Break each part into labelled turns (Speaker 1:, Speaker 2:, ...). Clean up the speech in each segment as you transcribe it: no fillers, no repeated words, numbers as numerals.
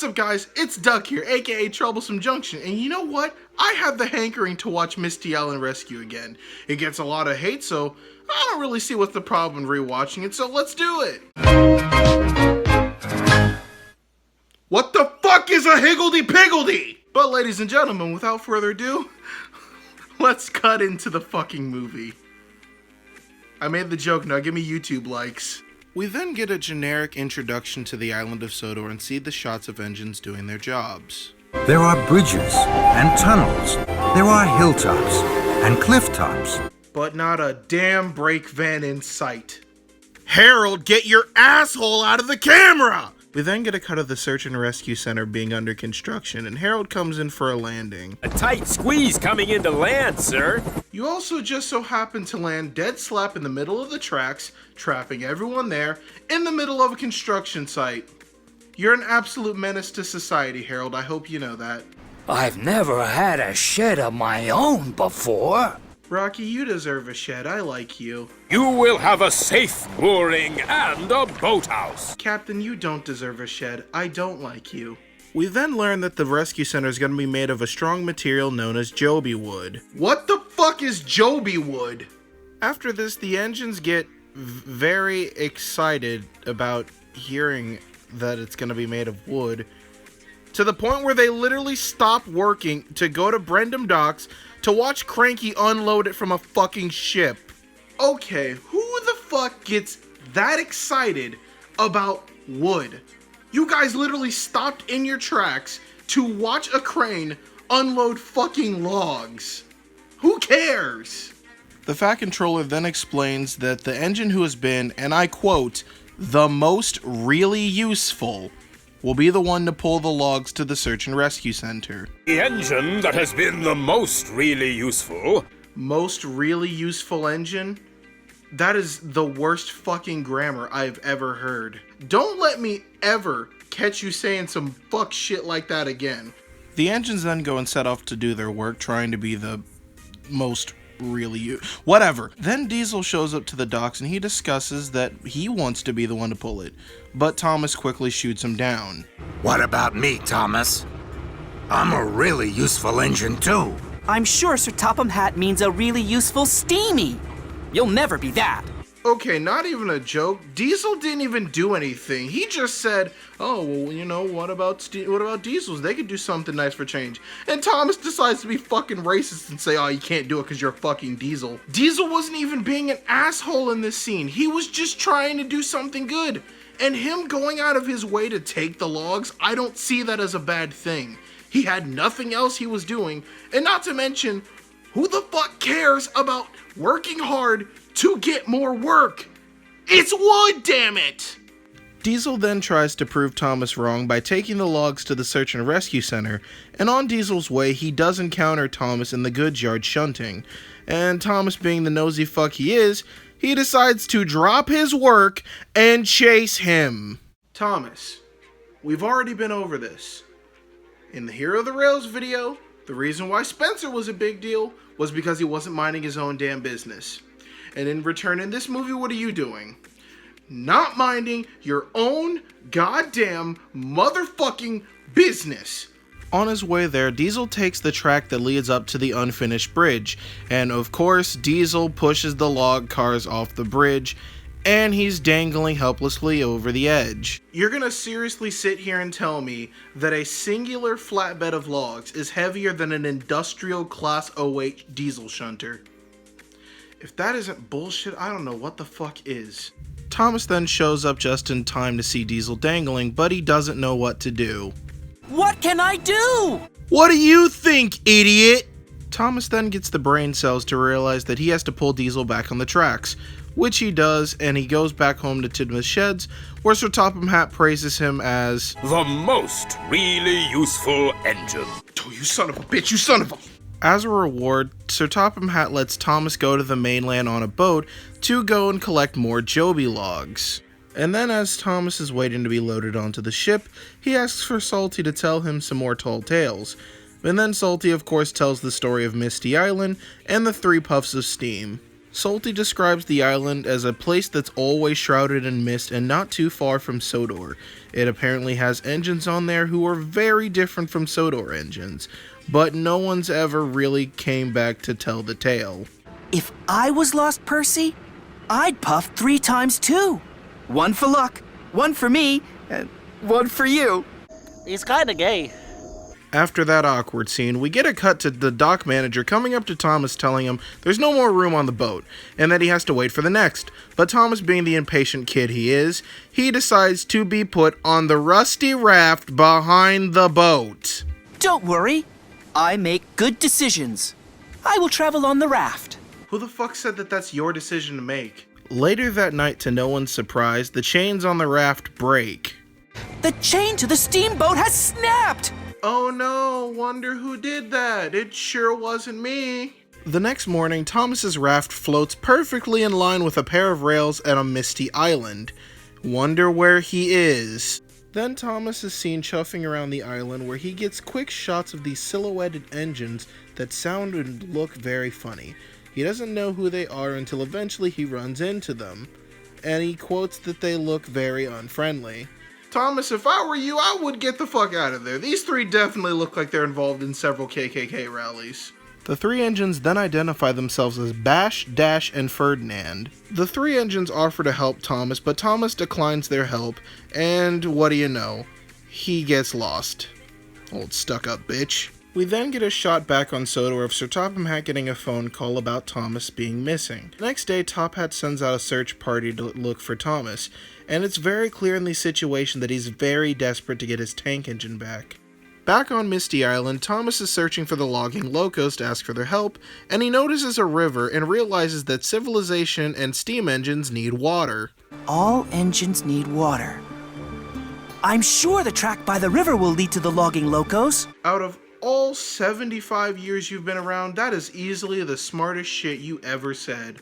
Speaker 1: What's up guys, it's Duck here, aka Troublesome Junction, and you know what? I have the hankering to watch Misty Island Rescue again. It gets a lot of hate, so I don't really see what's the problem in rewatching it, so let's do it! What the fuck is a higgledy-piggledy? But ladies and gentlemen, without further ado, let's cut into the fucking movie. I made the joke, now give me YouTube likes. We then get a generic introduction to the island of Sodor and see the shots of engines doing their jobs.
Speaker 2: There are bridges and tunnels. There are hilltops and cliff tops.
Speaker 1: But not a damn brake van in sight. Harold, get your asshole out of the camera! We then get a cut of the search and rescue center being under construction, and Harold comes in for a landing.
Speaker 3: A tight squeeze coming into land, sir.
Speaker 1: You also just so happen to land dead slap in the middle of the tracks, trapping everyone there, in the middle of a construction site. You're an absolute menace to society, Harold. I hope you know that.
Speaker 4: I've never had a shed of my own before.
Speaker 1: Rocky, you deserve a shed. I like you.
Speaker 3: You will have a safe mooring and a boathouse.
Speaker 1: Captain, you don't deserve a shed. I don't like you. We then learn that the rescue center is going to be made of a strong material known as Joby wood. What the fuck is Joby wood? After this, the engines get very excited about hearing that it's going to be made of wood, to the point where they literally stop working to go to Brendam Docks to watch Cranky unload it from a fucking ship. Okay, who the fuck gets that excited about wood? You guys literally stopped in your tracks to watch a crane unload fucking logs. Who cares? The Fat Controller then explains that the engine who has been, and I quote, the most really useful, will be the one to pull the logs to the search and rescue center.
Speaker 3: The engine that has been the most really useful.
Speaker 1: Most really useful engine? That is the worst fucking grammar I've ever heard. Don't let me ever catch you saying some fuck shit like that again. The engines then go and set off to do their work, trying to be the most really whatever. Then Diesel shows up to the docks and he discusses that he wants to be the one to pull it, but Thomas quickly shoots him down.
Speaker 2: What about me, Thomas? I'm a really useful engine too.
Speaker 5: I'm sure Sir Topham Hatt means a really useful steamy. You'll never be that.
Speaker 1: Okay, not even a joke. Diesel didn't even do anything. He just said, oh, well, you know, what about Diesels? They could do something nice for change. And Thomas decides to be fucking racist and say, oh, you can't do it because you're a fucking Diesel. Diesel wasn't even being an asshole in this scene. He was just trying to do something good. And him going out of his way to take the logs, I don't see that as a bad thing. He had nothing else he was doing. And not to mention, who the fuck cares about working hard to get more work? It's wood, damn it! Diesel then tries to prove Thomas wrong by taking the logs to the search and rescue center, and on Diesel's way he does encounter Thomas in the goods yard shunting, and Thomas, being the nosy fuck he is, he decides to drop his work and chase him. Thomas, we've already been over this. In the Hero of the Rails video, the reason why Spencer was a big deal was because he wasn't minding his own damn business. And in return, in this movie, what are you doing? Not minding your own goddamn motherfucking business. On his way there, Diesel takes the track that leads up to the unfinished bridge. And of course, Diesel pushes the log cars off the bridge, and he's dangling helplessly over the edge. You're gonna seriously sit here and tell me that a singular flatbed of logs is heavier than an industrial class 08 diesel shunter? If that isn't bullshit, I don't know what the fuck is. Thomas then shows up just in time to see Diesel dangling, but he doesn't know what to do.
Speaker 5: What can I do?
Speaker 1: What do you think, idiot? Thomas then gets the brain cells to realize that he has to pull Diesel back on the tracks, which he does, and he goes back home to Tidmouth Sheds, where Sir Topham Hatt praises him as
Speaker 3: the most really useful engine.
Speaker 1: Oh, you son of a bitch, you son of a... As a reward, Sir Topham Hatt lets Thomas go to the mainland on a boat to go and collect more Joby logs. And then as Thomas is waiting to be loaded onto the ship, he asks for Salty to tell him some more tall tales. And then Salty of course tells the story of Misty Island and the 3 puffs of steam. Salty describes the island as a place that's always shrouded in mist and not too far from Sodor. It apparently has engines on there who are very different from Sodor engines, but no one's ever really came back to tell the tale.
Speaker 5: If I was lost, Percy, I'd puff 3 times too. 1 for luck, 1 for me, and 1 for you.
Speaker 6: He's kinda gay.
Speaker 1: After that awkward scene, we get a cut to the dock manager coming up to Thomas telling him there's no more room on the boat, and that he has to wait for the next. But Thomas, being the impatient kid he is, he decides to be put on the rusty raft behind the boat.
Speaker 5: Don't worry, I make good decisions. I will travel on the raft.
Speaker 1: Who the fuck said that that's your decision to make? Later that night, to no one's surprise, the chains on the raft break.
Speaker 5: The chain to the steamboat has snapped!
Speaker 1: Oh no, wonder who did that. It sure wasn't me. The next morning, Thomas's raft floats perfectly in line with a pair of rails at a misty island. Wonder where he is. Then Thomas is seen chuffing around the island where he gets quick shots of these silhouetted engines that sound and look very funny. He doesn't know who they are until eventually he runs into them, and he quotes that they look very unfriendly. Thomas, if I were you, I would get the fuck out of there. These 3 definitely look like they're involved in several KKK rallies. The 3 engines then identify themselves as Bash, Dash, and Ferdinand. The 3 engines offer to help Thomas, but Thomas declines their help, and what do you know? He gets lost. Old stuck-up bitch. We then get a shot back on Sodor of Sir Topham Hatt getting a phone call about Thomas being missing. The next day, Top Hat sends out a search party to look for Thomas, and it's very clear in the situation that he's very desperate to get his tank engine back. Back on Misty Island, Thomas is searching for the logging locos to ask for their help, and he notices a river and realizes that civilization and steam engines need water.
Speaker 5: All engines need water. I'm sure the track by the river will lead to the logging locos.
Speaker 1: Out of all 75 years you've been around, that is easily the smartest shit you ever said.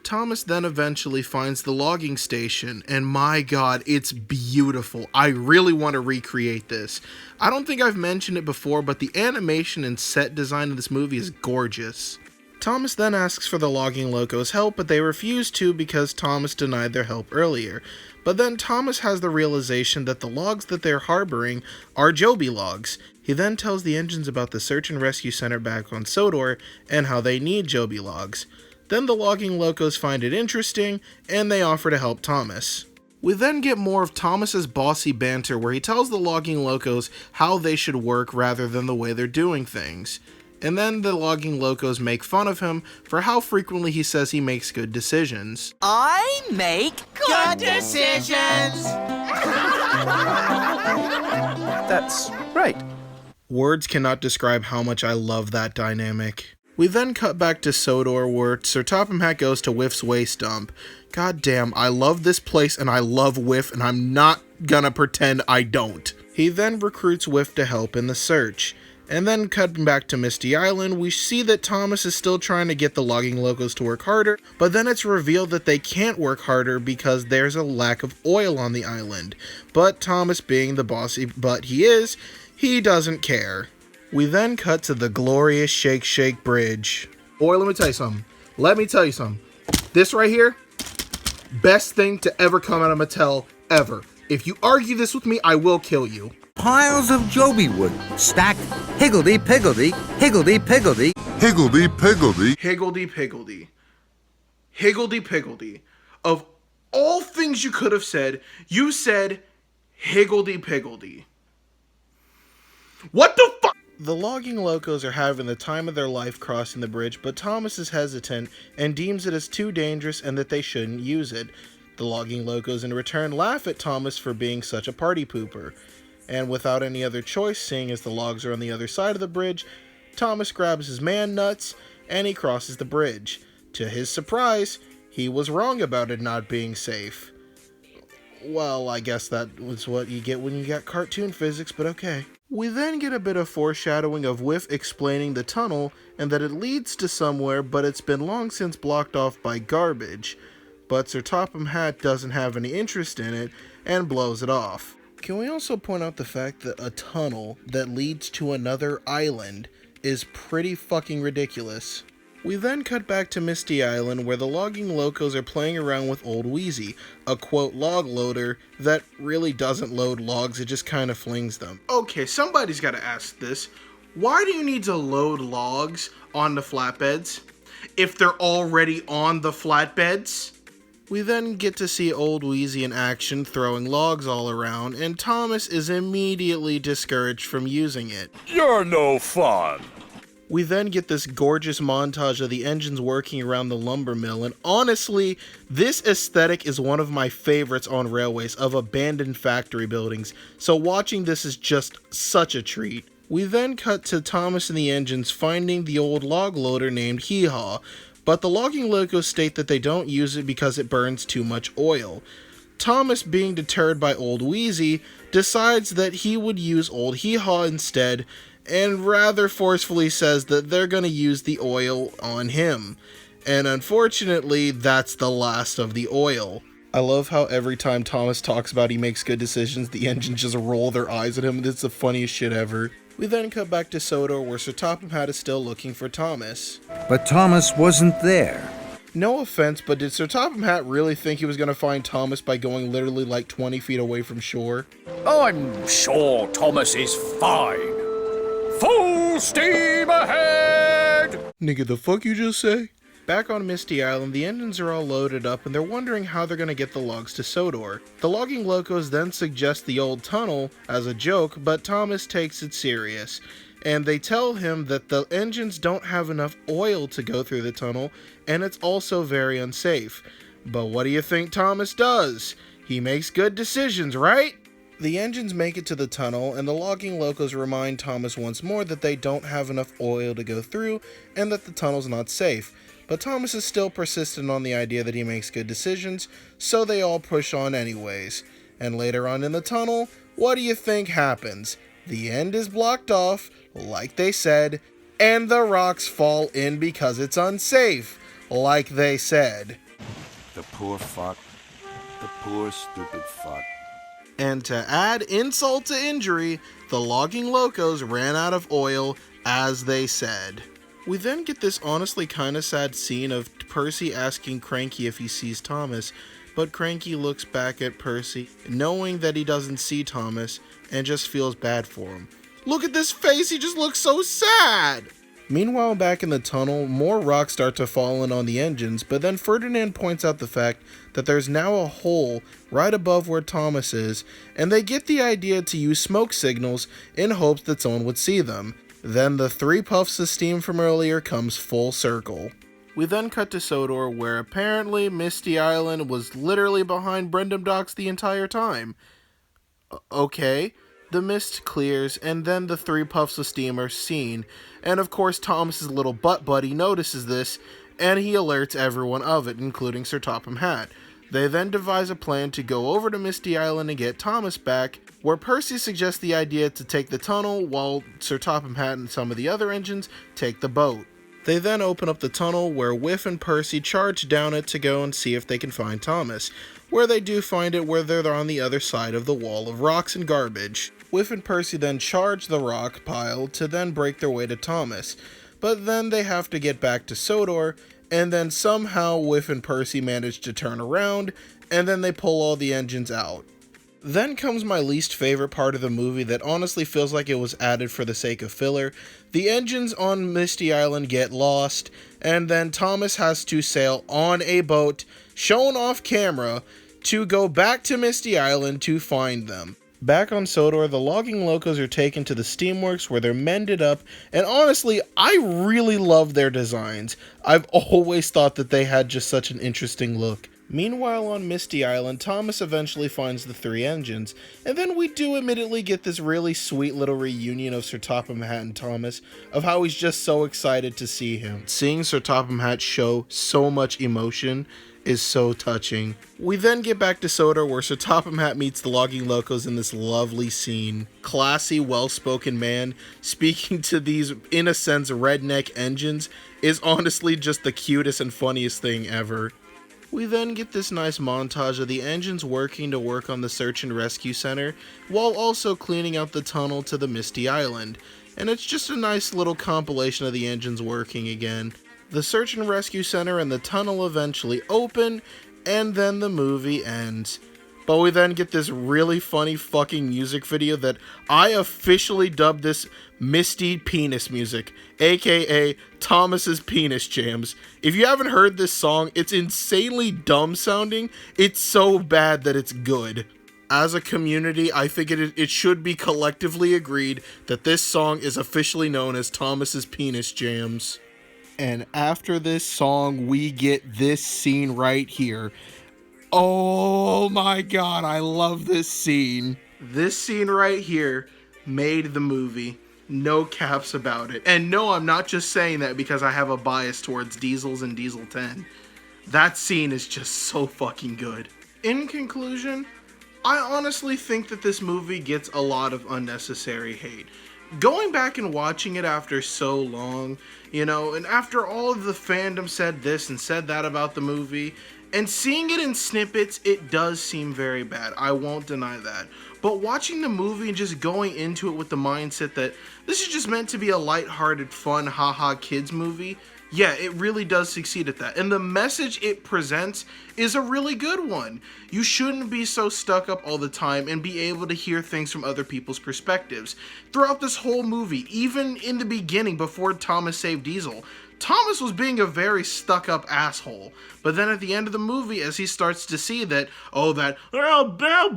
Speaker 1: Thomas then eventually finds the logging station, and my god, it's beautiful. I really want to recreate this. I don't think I've mentioned it before, but the animation and set design of this movie is gorgeous. Thomas then asks for the logging locos' help, but they refuse to because Thomas denied their help earlier. But then Thomas has the realization that the logs that they're harboring are Joby logs. He then tells the engines about the search and rescue center back on Sodor and how they need Joby logs. Then the logging locos find it interesting, and they offer to help Thomas. We then get more of Thomas's bossy banter where he tells the logging locos how they should work rather than the way they're doing things. And then the logging locos make fun of him for how frequently he says he makes good decisions.
Speaker 5: I make good decisions! That's right.
Speaker 1: Words cannot describe how much I love that dynamic. We then cut back to Sodor where Sir Topham Hatt goes to Whiff's waste dump. God damn, I love this place and I love Whiff, and I'm not gonna pretend I don't. He then recruits Whiff to help in the search. And then cutting back to Misty Island, we see that Thomas is still trying to get the logging locos to work harder, but then it's revealed that they can't work harder because there's a lack of oil on the island. But Thomas, being the bossy butt he is, he doesn't care. We then cut to the glorious Shake Shake Bridge. Boy, let me tell you something. This right here, best thing to ever come out of Mattel, ever. If you argue this with me, I will kill you.
Speaker 2: Piles of Joby wood, stacked higgledy-piggledy, higgledy-piggledy, higgledy-piggledy.
Speaker 1: Higgledy-piggledy. Higgledy-piggledy. Of all things you could have said, you said higgledy-piggledy. What the fuck? The logging locos are having the time of their life crossing the bridge, but Thomas is hesitant and deems it as too dangerous and that they shouldn't use it. The logging locos in return laugh at Thomas for being such a party pooper. And without any other choice, seeing as the logs are on the other side of the bridge, Thomas grabs his man nuts and he crosses the bridge. To his surprise, he was wrong about it not being safe. Well, I guess that was what you get when you got cartoon physics, but okay. We then get a bit of foreshadowing of Whiff explaining the tunnel and that it leads to somewhere, but it's been long since blocked off by garbage. But Sir Topham Hatt doesn't have any interest in it and blows it off. Can we also point out the fact that a tunnel that leads to another island is pretty fucking ridiculous? We then cut back to Misty Island where the logging locos are playing around with Old Wheezy, a quote log loader that really doesn't load logs, it just kind of flings them. Okay, somebody's got to ask this. Why do you need to load logs on the flatbeds if they're already on the flatbeds? We then get to see Old Wheezy in action throwing logs all around, and Thomas is immediately discouraged from using it.
Speaker 3: You're no fun.
Speaker 1: We then get this gorgeous montage of the engines working around the lumber mill, and honestly, this aesthetic is one of my favorites on railways, of abandoned factory buildings, so watching this is just such a treat. We then cut to Thomas and the engines finding the old log loader named Hee Haw, but the logging locos state that they don't use it because it burns too much oil. Thomas, being deterred by Old Wheezy, decides that he would use old Hee Haw instead, and rather forcefully says that they're going to use the oil on him. And unfortunately, that's the last of the oil. I love how every time Thomas talks about he makes good decisions, the engines just roll their eyes at him. It's the funniest shit ever. We then cut back to Sodor where Sir Topham Hatt is still looking for Thomas.
Speaker 2: But Thomas wasn't there.
Speaker 1: No offense, but did Sir Topham Hatt really think he was going to find Thomas by going literally like 20 feet away from shore?
Speaker 3: I'm sure Thomas is fine. Full steam ahead!
Speaker 1: Nigga, the fuck you just say? Back on Misty Island, the engines are all loaded up and they're wondering how they're gonna get the logs to Sodor. The logging locos then suggest the old tunnel as a joke, but Thomas takes it serious. And they tell him that the engines don't have enough oil to go through the tunnel, and it's also very unsafe. But what do you think Thomas does? He makes good decisions, right? The engines make it to the tunnel, and the logging locos remind Thomas once more that they don't have enough oil to go through, and that the tunnel's not safe. But Thomas is still persistent on the idea that he makes good decisions, so they all push on anyways. And later on in the tunnel, what do you think happens? The end is blocked off, like they said, and the rocks fall in because it's unsafe, like they said.
Speaker 7: The poor fuck. The poor stupid fuck.
Speaker 1: And to add insult to injury, the logging locos ran out of oil, as they said. We then get this honestly kinda sad scene of Percy asking Cranky if he sees Thomas, but Cranky looks back at Percy, knowing that he doesn't see Thomas, and just feels bad for him. Look at this face, he just looks so sad! Meanwhile, back in the tunnel, more rocks start to fall in on the engines, but then Ferdinand points out the fact that there's now a hole right above where Thomas is, and they get the idea to use smoke signals in hopes that someone would see them. Then the 3 puffs of steam from earlier comes full circle. We then cut to Sodor, where apparently Misty Island was literally behind Brendam Docks the entire time. Okay. The mist clears, and then the 3 puffs of steam are seen, and of course Thomas's little butt buddy notices this, and he alerts everyone of it, including Sir Topham Hatt. They then devise a plan to go over to Misty Island and get Thomas back, where Percy suggests the idea to take the tunnel, while Sir Topham Hatt and some of the other engines take the boat. They then open up the tunnel, where Whiff and Percy charge down it to go and see if they can find Thomas, where they do find it, where they're on the other side of the wall of rocks and garbage. Whiff and Percy then charge the rock pile to then break their way to Thomas, but then they have to get back to Sodor, and then somehow Whiff and Percy manage to turn around, and then they pull all the engines out. Then comes my least favorite part of the movie that honestly feels like it was added for the sake of filler. The engines on Misty Island get lost, and then Thomas has to sail on a boat, shown off camera, to go back to Misty Island to find them. Back on Sodor, the logging locos are taken to the steamworks where they're mended up, and honestly, I really love their designs. I've always thought that they had just such an interesting look. Meanwhile, on Misty Island, Thomas eventually finds the 3 engines, and then we do admittedly get this really sweet little reunion of Sir Topham Hatt and Thomas, of how he's just so excited to see him. Seeing Sir Topham Hatt show so much emotion is so touching. We then get back to Sodor, where Sir Topham Hatt meets the logging locos in this lovely scene. Classy, well-spoken man speaking to these, in a sense, redneck engines is honestly just the cutest and funniest thing ever. We then get this nice montage of the engines working to work on the search and rescue center, while also cleaning out the tunnel to the Misty Island. And it's just a nice little compilation of the engines working again. The search and rescue center and the tunnel eventually open, and then the movie ends. But we then get this really funny fucking music video that I officially dubbed this Misty penis music, aka Thomas's penis jams. If you haven't heard this song, it's insanely dumb sounding. It's so bad that it's good. As a community, I think it should be collectively agreed that this song is officially known as Thomas's penis jams. And after this song, we get this scene right here. Oh my god, I love this scene. This scene right here made the movie. No caps about it. And no, I'm not just saying that because I have a bias towards Diesels and Diesel 10. That scene is just so fucking good. In conclusion, I honestly think that this movie gets a lot of unnecessary hate. Going back and watching it after so long, you know, and after all of the fandom said this and said that about the movie, and seeing it in snippets, it does seem very bad. I won't deny that. But watching the movie and just going into it with the mindset that this is just meant to be a lighthearted, fun, haha kids movie, yeah, it really does succeed at that. And the message it presents is a really good one. You shouldn't be so stuck up all the time and be able to hear things from other people's perspectives. Throughout this whole movie, even in the beginning before Thomas saved Diesel, Thomas was being a very stuck-up asshole. But then at the end of the movie, as he starts to see that,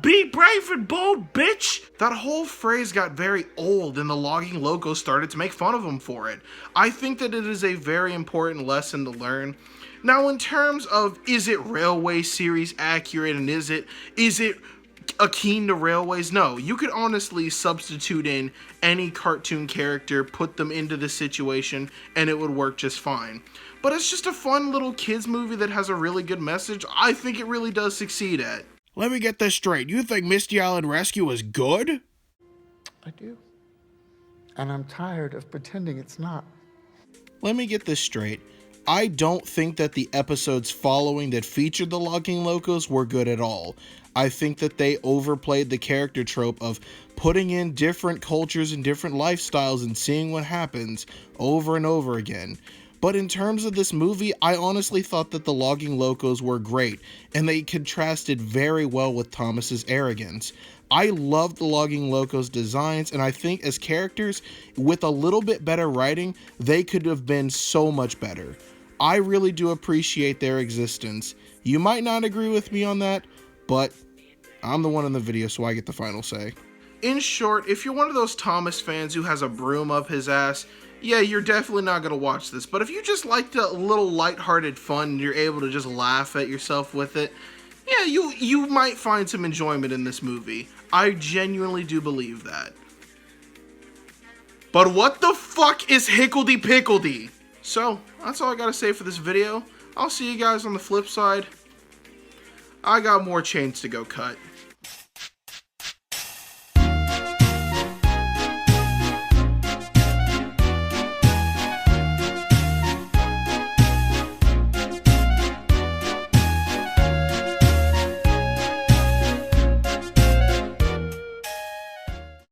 Speaker 1: be brave and bold, bitch! That whole phrase got very old and the logging locals started to make fun of him for it. I think that it is a very important lesson to learn. Now, in terms of, is it Railway series accurate and is it akin to Railways? No, you could honestly substitute in any cartoon character, put them into the situation, and it would work just fine. But it's just a fun little kids movie that has a really good message. I think it really does succeed at. Let me get this straight. You think Misty Island Rescue is good?
Speaker 8: I do. And I'm tired of pretending it's not.
Speaker 1: Let me get this straight. I don't think that the episodes following that featured the logging locals were good at all. I think that they overplayed the character trope of putting in different cultures and different lifestyles and seeing what happens over and over again. But in terms of this movie, I honestly thought that the logging locals were great, and they contrasted very well with Thomas's arrogance. I loved the logging locals' designs, and I think as characters, with a little bit better writing, they could have been so much better. I really do appreciate their existence. You might not agree with me on that, but I'm the one in the video, so I get the final say. In short, if you're one of those Thomas fans who has a broom up his ass, yeah, you're definitely not going to watch this. But if you just liked a little lighthearted fun and you're able to just laugh at yourself with it, yeah, you might find some enjoyment in this movie. I genuinely do believe that. But what the fuck is hickledy-pickledy? So, that's all I gotta say for this video. I'll see you guys on the flip side. I got more chains to go cut.